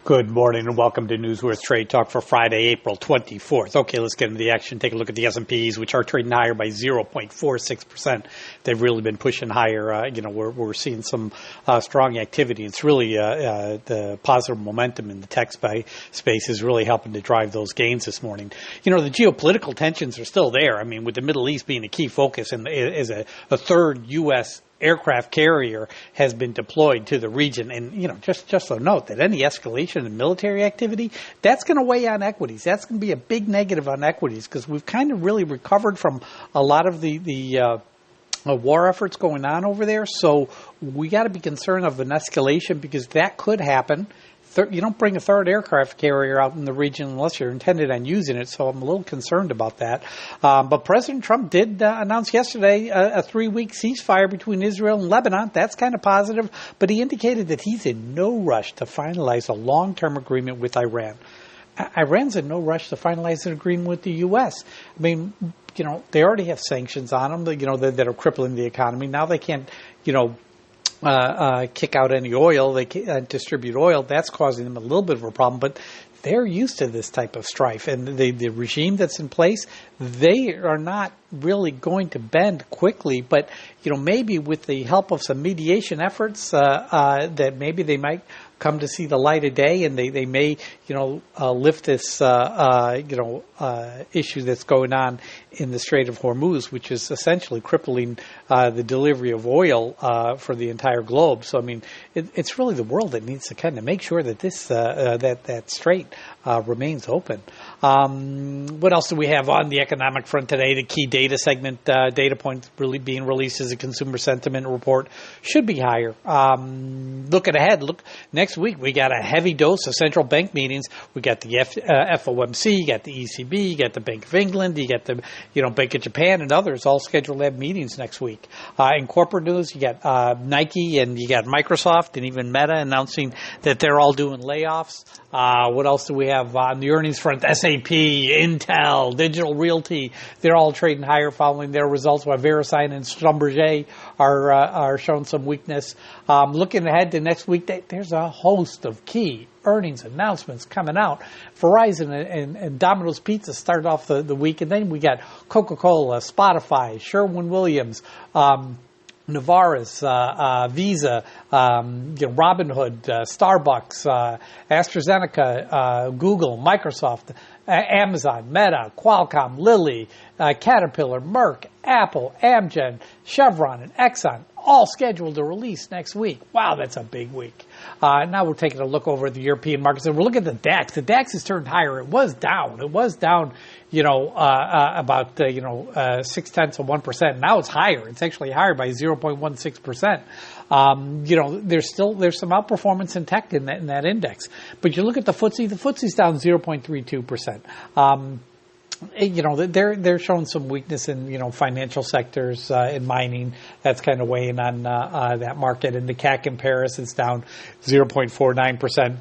Good morning and welcome to NewsWare's Trade Talk for Friday, April 24th. Okay, let's get into the action. Take a look at the S&Ps, which are trading higher by 0.46%. They've really been pushing higher. We're seeing some strong activity. It's really the positive momentum in the tech space is really helping to drive those gains this morning. The geopolitical tensions are still there. I mean, with the Middle East being a key focus and as a third U.S. aircraft carrier has been deployed to the region. And, just a note that any escalation in military activity, that's going to weigh on equities. That's going to be a big negative on equities because we've kind of really recovered from a lot of the war efforts going on over there. So we got to be concerned of an escalation because that could happen. You don't bring a third aircraft carrier out in the region unless you're intended on using it, so I'm a little concerned about that. But President Trump did announce yesterday a 3-week ceasefire between Israel and Lebanon. That's kind of positive, but he indicated that he's in no rush to finalize a long-term agreement with Iran. Iran's in no rush to finalize an agreement with the U.S. I mean, they already have sanctions on them, that are crippling the economy. Now they can't, kick out any oil. They can't distribute oil. That's causing them a little bit of a problem, but they're used to this type of strife. And the regime that's in place, they are not really going to bend quickly. But, maybe with the help of some mediation efforts, that maybe they might come to see the light of day, and they may, lift this, issue that's going on in the Strait of Hormuz, which is essentially crippling the delivery of oil for the entire globe. So, I mean, it's really the world that needs to kind of make sure that this that strait remains open. What else do we have on the economic front today? The key data segment data point really being released as a consumer sentiment report should be higher. Looking ahead, next week we got a heavy dose of central bank meetings. We got the FOMC, you got the ECB, you got the Bank of England, you got the Bank of Japan and others all scheduled to have meetings next week. In corporate news, you got Nike and you got Microsoft and even Meta announcing that they're all doing layoffs. What else do we have on the earnings front? SAP, Intel, Digital Realty, they're all trading higher following their results, while VeriSign and Schlumberger are showing some weakness. Looking ahead to next week, there's a host of key earnings announcements coming out. Verizon and Domino's Pizza started off the week, and then we got Coca-Cola, Spotify, Sherwin-Williams, Novartis, Visa, Robinhood, Starbucks, AstraZeneca, Google, Microsoft, Amazon, Meta, Qualcomm, Lilly, Caterpillar, Merck, Apple, Amgen, Chevron, and Exxon, all scheduled to release next week. Wow, that's a big week. Now we're taking a look over at the European markets, and we're looking at the DAX. The DAX has turned higher. It was down. About 0.6%. Now it's higher. It's actually higher by 0.16%. There's some outperformance in tech in that index. But you look at the FTSE. The FTSE's down 0.32%. They're showing some weakness in, financial sectors, in mining. That's kind of weighing on that market. And the CAC in Paris is down 0.49%.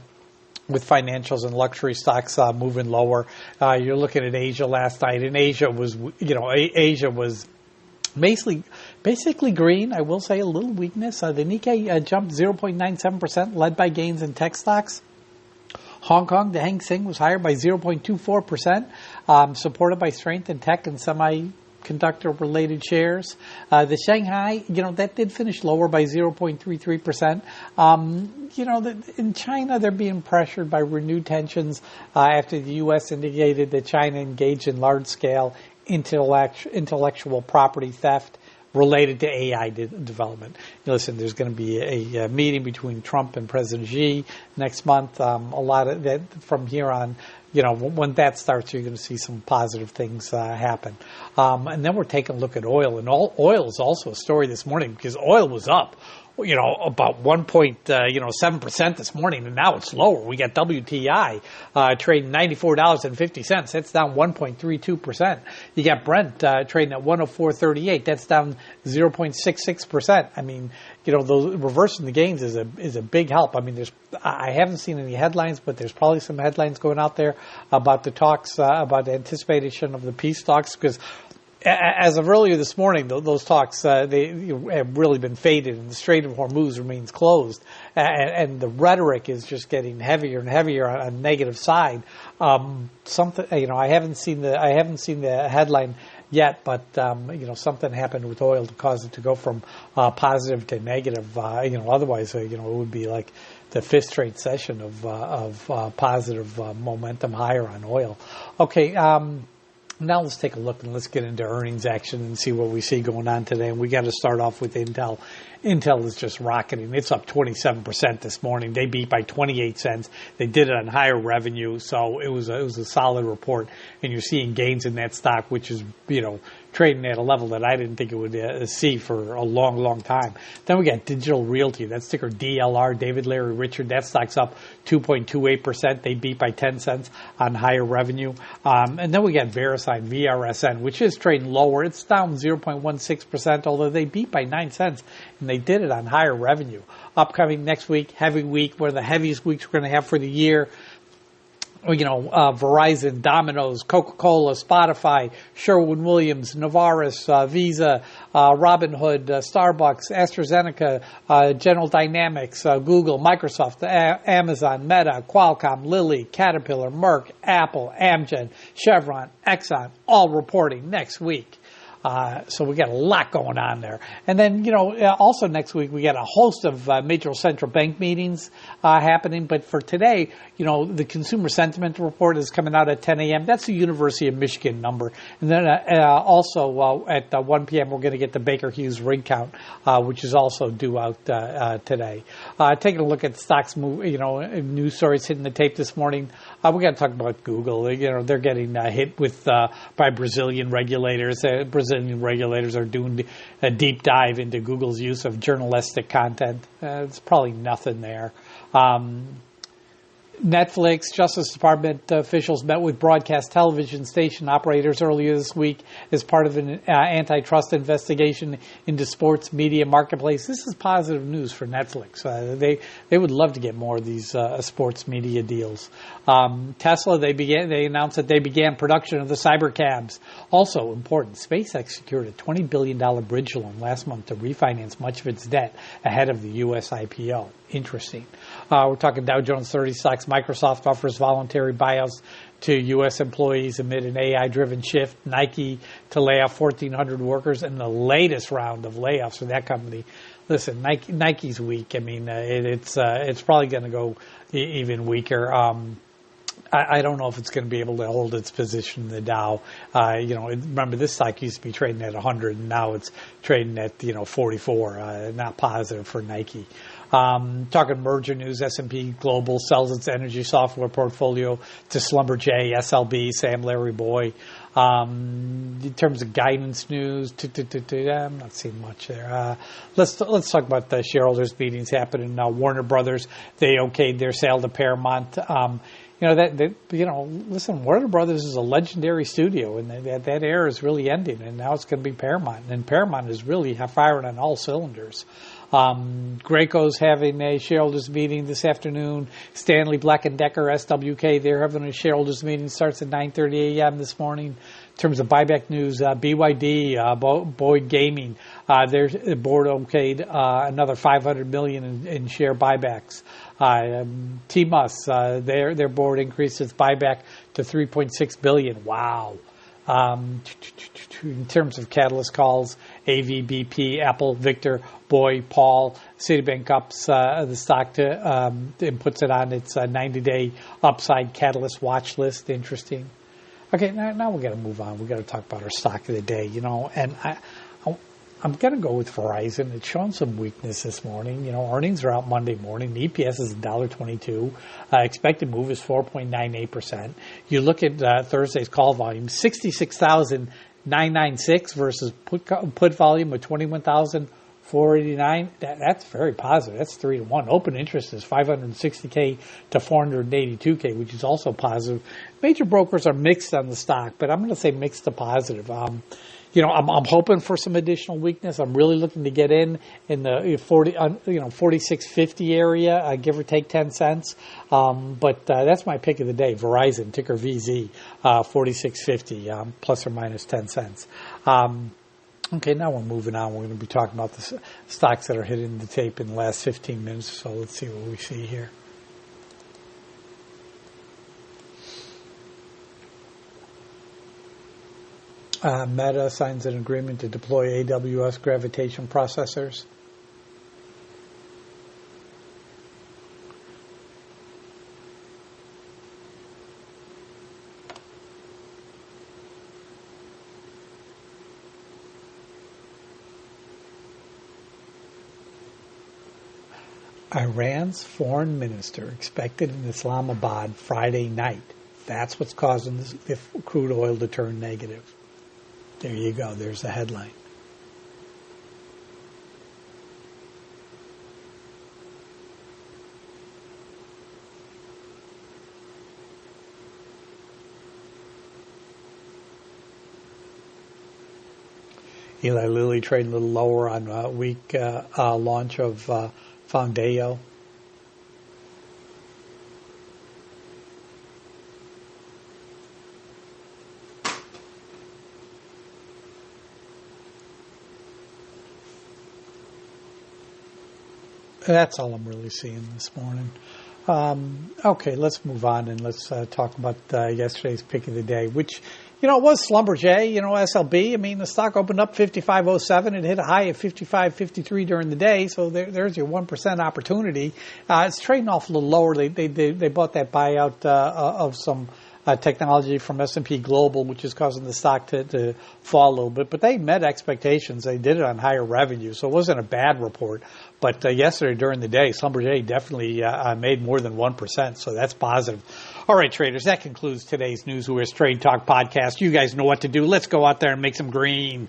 With financials and luxury stocks moving lower. You're looking at Asia last night, and Asia was basically green. I will say a little weakness. The Nikkei jumped 0.97%, led by gains in tech stocks. Hong Kong, the Hang Seng was higher by 0.24%, supported by strength in tech and semiconductor-related shares. The Shanghai, that did finish lower by 0.33%. In China, they're being pressured by renewed tensions after the U.S. indicated that China engaged in large-scale intellectual property theft related to AI development. Listen, there's going to be a meeting between Trump and President Xi next month. A lot of that from here on, when that starts, you're going to see some positive things happen. And then we're taking a look at oil, and oil is also a story this morning because oil was up. About 1.7% this morning, and now it's lower. We got WTI trading $94.50. That's down 1.32%. You got Brent trading at 104.38. That's down 0.66%. I mean, those reversing the gains is a big help. I mean, I haven't seen any headlines, but there's probably some headlines going out there about the talks about the anticipation of the peace talks because As of earlier this morning, those talks they have really been faded, and the Strait of Hormuz remains closed, and the rhetoric is just getting heavier and heavier on the negative side. Something, I haven't seen the headline yet, but something happened with oil to cause it to go from positive to negative. Otherwise, it would be like the fifth straight session of positive momentum higher on oil. Okay. Now let's take a look and let's get into earnings action and see what we see going on today. And we got to start off with Intel. Intel is just rocketing. It's up 27% this morning. They beat by 28 cents. They did it on higher revenue, so it was a solid report. And you're seeing gains in that stock, which is trading at a level that I didn't think it would see for a long, long time. Then we got Digital Realty. That's ticker DLR, David, Larry, Richard. That stock's up 2.28%. They beat by 10 cents on higher revenue. And then we got VeriSign, VRSN, which is trading lower. It's down 0.16%, although they beat by 9 cents. And they did it on higher revenue. Upcoming next week, heavy week, one of the heaviest weeks we're going to have for the year. Verizon, Domino's, Coca-Cola, Spotify, Sherwin-Williams, Novartis, Visa, Robinhood, Starbucks, AstraZeneca, General Dynamics, Google, Microsoft, Amazon, Meta, Qualcomm, Lilly, Caterpillar, Merck, Apple, Amgen, Chevron, Exxon, all reporting next week. So we got a lot going on there. And then, also next week we got a host of major central bank meetings happening. But for today, the consumer sentiment report is coming out at 10 a.m. That's the University of Michigan number. And then also at 1 p.m. we're going to get the Baker Hughes rig count, which is also due out today. Taking a look at stocks, news stories hitting the tape this morning. We got to talk about Google. They're getting hit with by Brazilian regulators. Brazilian regulators are doing a deep dive into Google's use of journalistic content. It's probably nothing there. Netflix, Justice Department officials met with broadcast television station operators earlier this week as part of an antitrust investigation into sports media marketplace. This is positive news for Netflix. They would love to get more of these sports media deals. Tesla, they announced that they began production of the Cybercabs. Also important, SpaceX secured a $20 billion bridge loan last month to refinance much of its debt ahead of the U.S. IPO. Interesting. We're talking Dow Jones 30 stocks. Microsoft offers voluntary buyouts to U.S. employees amid an AI-driven shift. Nike to lay off 1,400 workers in the latest round of layoffs for that company. Listen, Nike's weak. I mean, it's probably going to go even weaker. I don't know if it's going to be able to hold its position in the Dow. Remember this stock used to be trading at 100, and now it's trading at 44. Not positive for Nike. Talking merger news, S&P Global sells its energy software portfolio to Schlumberger, SLB, Sam Larry Boy. In terms of guidance news, I'm not seeing much there. Let's talk about the shareholders meetings happening. Warner Brothers, they okayed their sale to Paramount. Listen, Warner Brothers is a legendary studio, and that era is really ending, and now it's going to be Paramount, and Paramount is really firing on all cylinders. Graco's having a shareholders meeting this afternoon. Stanley Black & Decker, SWK, they're having a shareholders meeting. Starts at 9:30 a.m. this morning. In terms of buyback news, BYD, Boyd Gaming, their board okayed another $500 million in share buybacks. TMUS, their board increased its buyback to $3.6 billion. Wow. In terms of catalyst calls, AVBP, Apple, Victor, Boy, Paul, Citibank ups the stock to and puts it on its 90-day upside catalyst watch list. Interesting. Okay, now we're going to move on. We've got to talk about our stock of the day, and I'm going to go with Verizon. It's showing some weakness this morning. Earnings are out Monday morning. The EPS is $1.22. Expected move is 4.98%. You look at Thursday's call volume, 66,996 versus put volume of 21,489. That's very positive. That's 3-1. Open interest is 560K to 482K, which is also positive. Major brokers are mixed on the stock, but I'm going to say mixed to positive. I'm hoping for some additional weakness. I'm really looking to get in the 46.50 area, give or take 10 cents. But that's my pick of the day. Verizon, ticker VZ, 46.50, plus or minus 10 cents. Okay, now we're moving on. We're going to be talking about the stocks that are hitting the tape in the last 15 minutes. So let's see what we see here. Meta signs an agreement to deploy AWS gravitation processors. Iran's foreign minister expected in Islamabad Friday night. That's what's causing the crude oil to turn negative. There you go. There's the headline. Eli Lilly trading a little lower on a weak launch of Foundeo. That's all I'm really seeing this morning. Okay, let's move on and let's talk about yesterday's pick of the day, which, it was Schlumberger, SLB. I mean, the stock opened up 55.07. It hit a high of 55.53 during the day, so there's your 1% opportunity. It's trading off a little lower. They bought that buyout of some technology from S&P Global, which is causing the stock to fall a little bit. But they met expectations. They did it on higher revenue, so it wasn't a bad report. But yesterday during the day, Schlumberger definitely made more than 1%, so that's positive. All right, traders, that concludes today's NewsWare's Trade Talk podcast. You guys know what to do. Let's go out there and make some green.